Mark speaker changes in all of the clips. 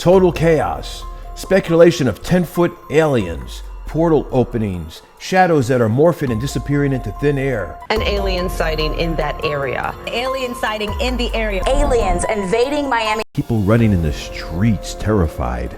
Speaker 1: Total chaos. Speculation of 10-foot aliens. Portal openings. Shadows that are morphing and disappearing into thin air.
Speaker 2: An alien sighting in that area.
Speaker 3: Alien sighting in the area.
Speaker 4: Aliens invading Miami.
Speaker 1: People running in the streets terrified.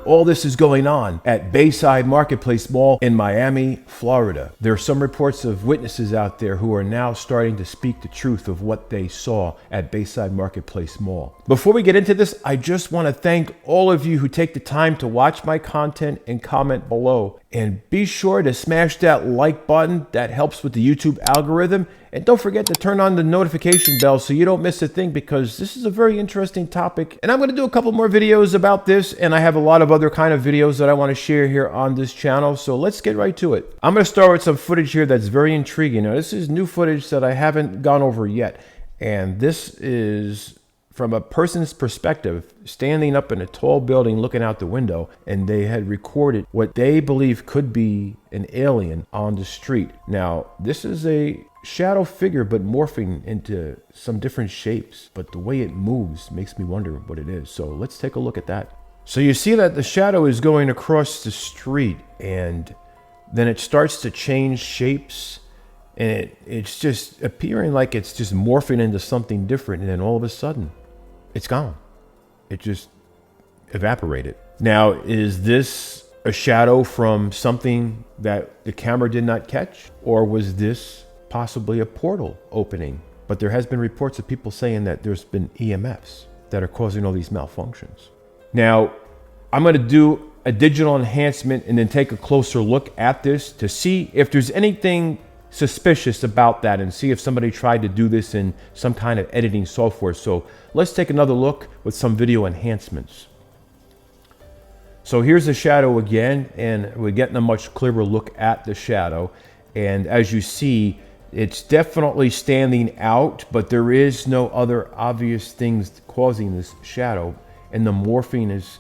Speaker 1: All this is going on at Bayside Marketplace Mall in Miami, Florida. There are some reports of witnesses out there who are now starting to speak the truth of what they saw at Bayside Marketplace Mall. Before we get into this, I just want to thank all of you who take the time to watch my content and comment below. And be sure to smash that like button. That helps with the YouTube algorithm. And don't forget to turn on the notification bell so you don't miss a thing, because this is a very interesting topic. And I'm going to do a couple more videos about this, and I have a lot of other kind of videos that I want to share here on this channel. So let's get right to it. I'm going to start with some footage here that's very intriguing. Now, this is new footage that I haven't gone over yet. And this is from a person's perspective, standing up in a tall building looking out the window, and they had recorded what they believe could be an alien on the street. Now, this is a shadow figure, but morphing into some different shapes. But the way it moves makes me wonder what it is. So let's take a look at that. So you see that the shadow is going across the street, and then it starts to change shapes. And it's just appearing like it's just morphing into something different. And then all of a sudden, it's gone. It just evaporated. Now, is this a shadow from something that the camera did not catch? Or was this possibly a portal opening? But there has been reports of people saying that there's been EMFs that are causing all these malfunctions. Now, I'm going to do a digital enhancement and then take a closer look at this to see if there's anything suspicious about that, and see if somebody tried to do this in some kind of editing software. So let's take another look with some video enhancements. So here's the shadow again, and we're getting a much clearer look at the shadow. And as you see, it's definitely standing out, but there is no other obvious things causing this shadow. And the morphing is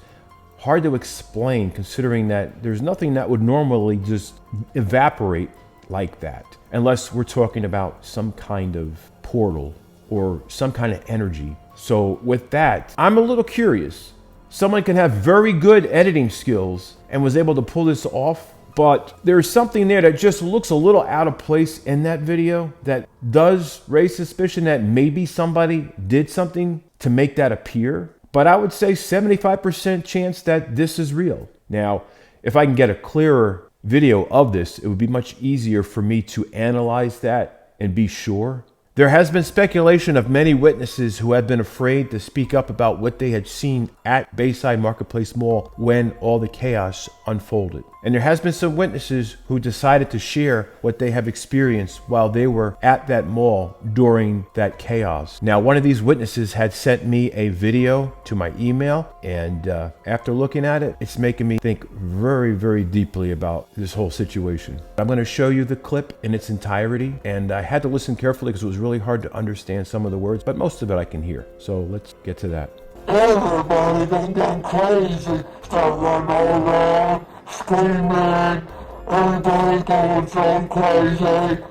Speaker 1: hard to explain, considering that there's nothing that would normally just evaporate like that, unless we're talking about some kind of portal or some kind of energy. So with that, I'm a little curious. Someone can have very good editing skills and was able to pull this off, but there's something there that just looks a little out of place in that video that does raise suspicion that maybe somebody did something to make that appear. But I would say 75% chance that this is real. Now, if I can get a clearer video of this, it would be much easier for me to analyze that and be sure. There has been speculation of many witnesses who have been afraid to speak up about what they had seen at Bayside Marketplace Mall when all the chaos unfolded. And there has been some witnesses who decided to share what they have experienced while they were at that mall during that chaos. Now, one of these witnesses had sent me a video to my email, and after looking at it, it's making me think very, very deeply about this whole situation. I'm going to show you the clip in its entirety, and I had to listen carefully because it was really hard to understand some of the words, but most of it I can hear. So let's get to that.
Speaker 5: Everybody done crazy, start running all around, screaming, everybody going so crazy.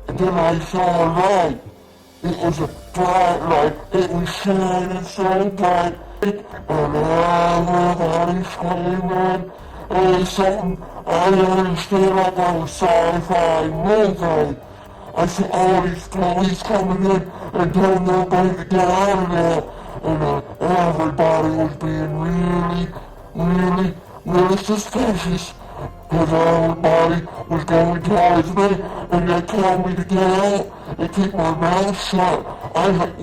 Speaker 5: And then I saw a light. It was a bright light, it was shining so bright, and everybody screaming. It was something I understood like I was sci-fi movie. I saw all these police coming in and telling everybody to get out of there. And everybody was being really suspicious, because everybody was going towards me, and they told me to get out and keep my mouth shut. I was like,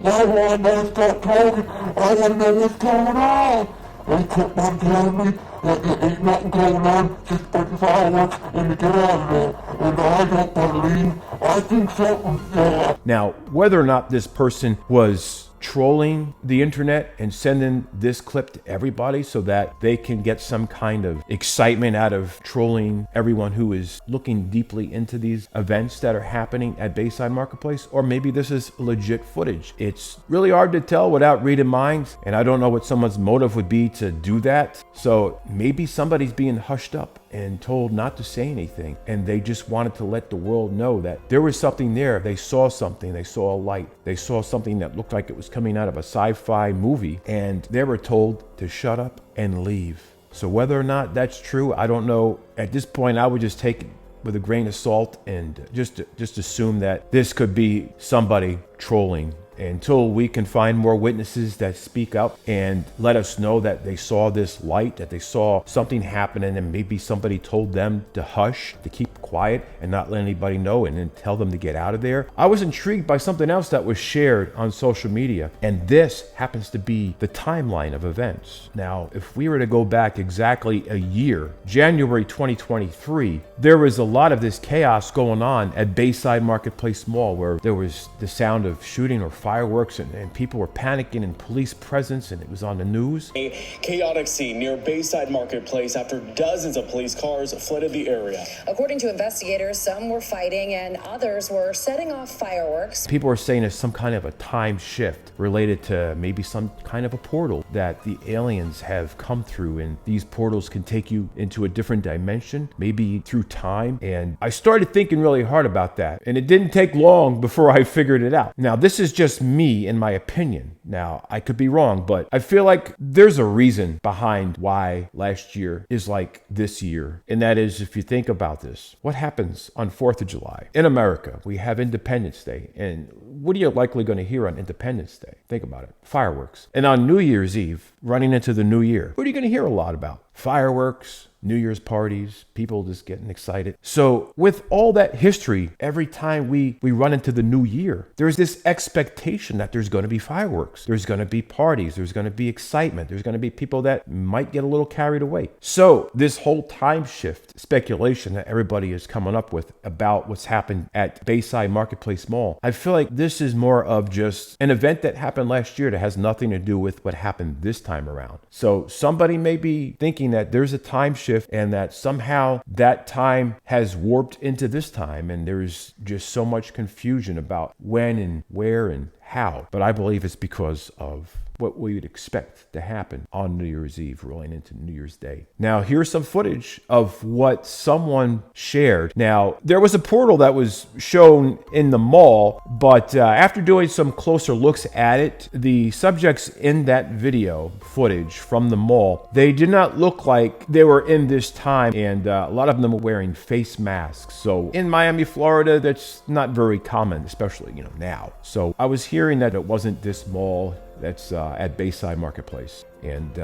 Speaker 5: why will I not stop talking? I want to know what's going on. They kept on telling me that there ain't nothing going on, just putting fireworks and to get out of there. And I don't believe, I think something's there.
Speaker 1: Now, whether or not this person was trolling the internet and sending this clip to everybody so that they can get some kind of excitement out of trolling everyone who is looking deeply into these events that are happening at Bayside Marketplace, or maybe this is legit footage. It's really hard to tell without reading minds, and I don't know what someone's motive would be to do that. So maybe somebody's being hushed up and told not to say anything. And they just wanted to let the world know that there was something there. They saw something. They saw a light. They saw something that looked like it was coming out of a sci-fi movie. And they were told to shut up and leave. So whether or not that's true, I don't know. At this point, I would just take it with a grain of salt and just assume that this could be somebody trolling, until we can find more witnesses that speak up and let us know that they saw this light, that they saw something happening, and maybe somebody told them to hush, to keep quiet and not let anybody know, and then tell them to get out of there. I was intrigued by something else that was shared on social media, and this happens to be the timeline of events. Now, if we were to go back exactly a year, January 2023, there was a lot of this chaos going on at Bayside Marketplace Mall, where there was the sound of shooting or fireworks, and people were panicking, and police presence, and it was on the news.
Speaker 6: A chaotic scene near Bayside Marketplace after dozens of police cars flooded the area.
Speaker 7: According to investigators, some were fighting and others were setting off fireworks.
Speaker 1: People are saying there's some kind of a time shift related to maybe some kind of a portal that the aliens have come through, and these portals can take you into a different dimension, maybe through time. And I started thinking really hard about that, and it didn't take long before I figured it out. Now, this is just me in my opinion. Now, I could be wrong, but I feel like there's a reason behind why last year is like this year. And that is, if you think about this, what happens on 4th of July? In America, we have Independence Day. And what are you likely going to hear on Independence Day? Think about it. Fireworks. And on New Year's Eve, running into the new year, what are you going to hear a lot about? Fireworks, New Year's parties, people just getting excited. So with all that history, every time we run into the new year, there's this expectation that there's going to be fireworks. There's going to be parties. There's going to be excitement. There's going to be people that might get a little carried away. So this whole time shift speculation that everybody is coming up with about what's happened at Bayside Marketplace Mall, I feel like this is more of just an event that happened last year that has nothing to do with what happened this time around. So somebody may be thinking that there's a time shift and that somehow that time has warped into this time, and there's just so much confusion about when and where and how. But I believe it's because of what we would expect to happen on New Year's Eve rolling into New Year's Day. Now, here's some footage of what someone shared. Now, there was a portal that was shown in the mall, but after doing some closer looks at it, the subjects in that video footage from the mall, they did not look like they were in this time, and a lot of them were wearing face masks. So in Miami, Florida, that's not very common, especially, now. So I was hearing that it wasn't this mall that's at Bayside Marketplace. And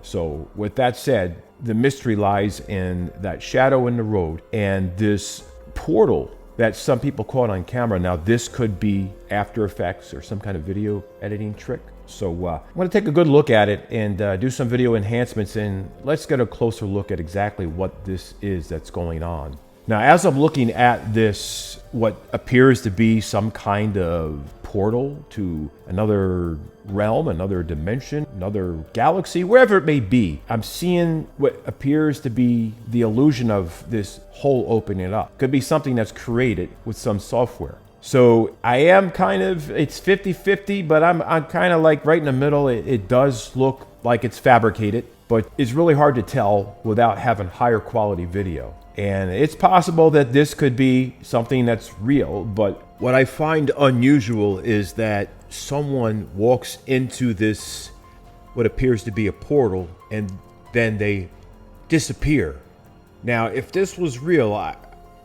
Speaker 1: so with that said, the mystery lies in that shadow in the road and this portal that some people caught on camera. Now, this could be After Effects or some kind of video editing trick. So I'm going to take a good look at it and do some video enhancements, and let's get a closer look at exactly what this is that's going on. Now, as I'm looking at this, what appears to be some kind of portal to another realm, another dimension, another galaxy, wherever it may be, I'm seeing what appears to be the illusion of this hole opening up. Could be something that's created with some software. So I am it's 50-50, but I'm kind of like right in the middle. It does look like it's fabricated, but it's really hard to tell without having higher quality video. And it's possible that this could be something that's real, but what I find unusual is that someone walks into this, what appears to be a portal, and then they disappear. Now, if this was real, I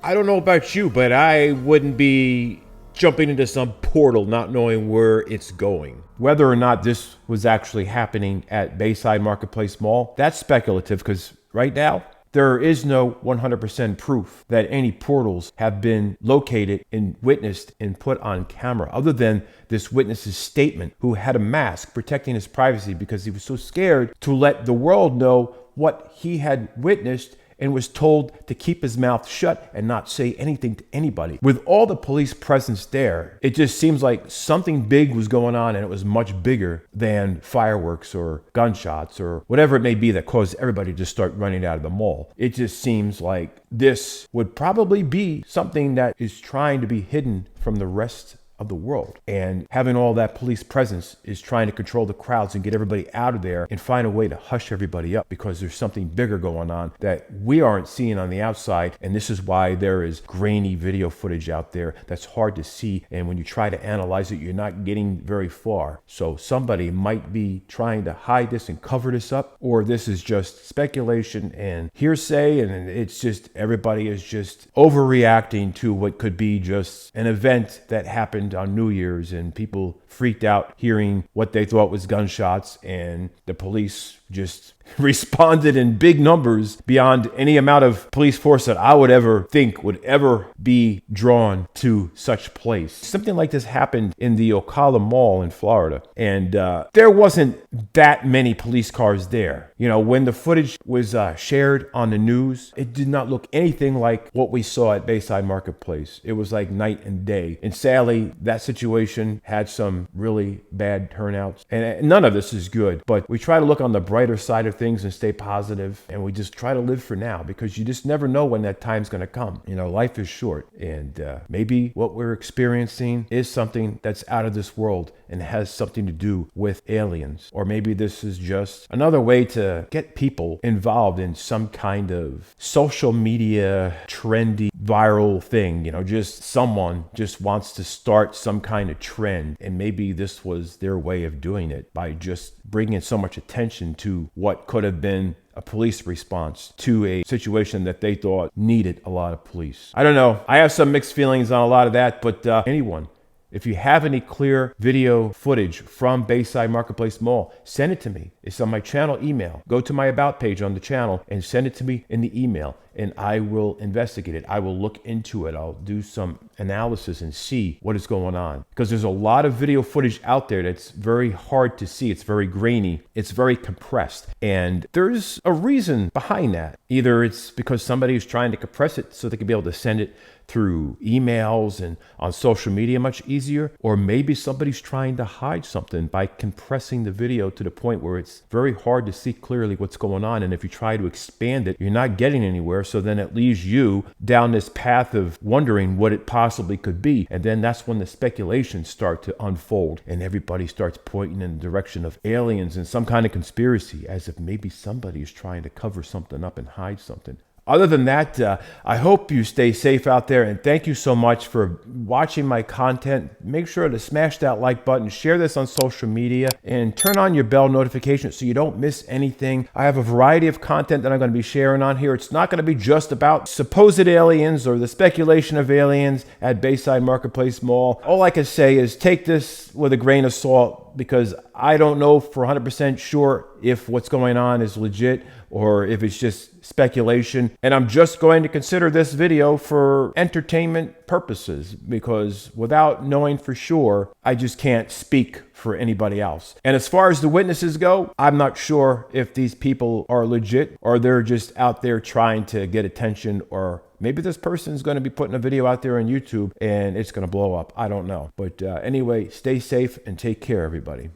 Speaker 1: don't know about you, but I wouldn't be jumping into some portal not knowing where it's going. Whether or not this was actually happening at Bayside Marketplace Mall, that's speculative, because right now, there is no 100% proof that any portals have been located and witnessed and put on camera, other than this witness's statement, who had a mask protecting his privacy because he was so scared to let the world know what he had witnessed, and was told to keep his mouth shut and not say anything to anybody. With all the police presence there, it just seems like something big was going on, and it was much bigger than fireworks or gunshots or whatever it may be that caused everybody to start running out of the mall. It just seems like this would probably be something that is trying to be hidden from the rest of the world. And having all that police presence is trying to control the crowds and get everybody out of there and find a way to hush everybody up, because there's something bigger going on that we aren't seeing on the outside. And this is why there is grainy video footage out there that's hard to see. And when you try to analyze it, you're not getting very far. So somebody might be trying to hide this and cover this up, or this is just speculation and hearsay, and it's just everybody is just overreacting to what could be just an event that happened on New Year's, and people freaked out hearing what they thought was gunshots, and the police just responded in big numbers beyond any amount of police force that I would ever think would ever be drawn to such place. Something like this happened in the Ocala Mall in Florida, and there wasn't that many police cars there. You know, when the footage was shared on the news, it did not look anything like what we saw at Bayside Marketplace. It was like night and day. And sadly, that situation had some really bad turnouts, and none of this is good, but we try to look on the brighter side of things and stay positive, and we just try to live for now, because you just never know when that time's going to come. You know, life is short, and maybe what we're experiencing is something that's out of this world and has something to do with aliens, or maybe this is just another way to get people involved in some kind of social media trendy viral thing. You know, just someone just wants to start some kind of trend, and maybe this was their way of doing it by just bringing so much attention to what could have been a police response to a situation that they thought needed a lot of police. I don't know. I have some mixed feelings on a lot of that, but anyone, if you have any clear video footage from Bayside Marketplace Mall, send it to me. It's on my channel email. Go to my About page on the channel and send it to me in the email, and I will investigate it. I will look into it. I'll do some analysis and see what is going on, because there's a lot of video footage out there that's very hard to see. It's very grainy. It's very compressed, and there's a reason behind that. Either it's because somebody is trying to compress it so they can be able to send it through emails and on social media much easier, or maybe somebody's trying to hide something by compressing the video to the point where it's very hard to see clearly what's going on. And if you try to expand it, you're not getting anywhere. So then it leaves you down this path of wondering what it possibly could be. And then that's when the speculations start to unfold, and everybody starts pointing in the direction of aliens and some kind of conspiracy, as if maybe somebody is trying to cover something up and hide something. Other than that, I hope you stay safe out there, and thank you so much for watching my content. Make sure to smash that like button, share this on social media, and turn on your bell notifications so you don't miss anything. I have a variety of content that I'm going to be sharing on here. It's not going to be just about supposed aliens or the speculation of aliens at Bayside Marketplace Mall. All I can say is take this with a grain of salt, because I don't know for 100% sure if what's going on is legit or if it's just speculation. And I'm just going to consider this video for entertainment purposes, because without knowing for sure, I just can't speak for anybody else. And as far as the witnesses go, I'm not sure if these people are legit or they're just out there trying to get attention, or maybe this person's going to be putting a video out there on YouTube and it's going to blow up. I don't know. But anyway, stay safe and take care, everybody.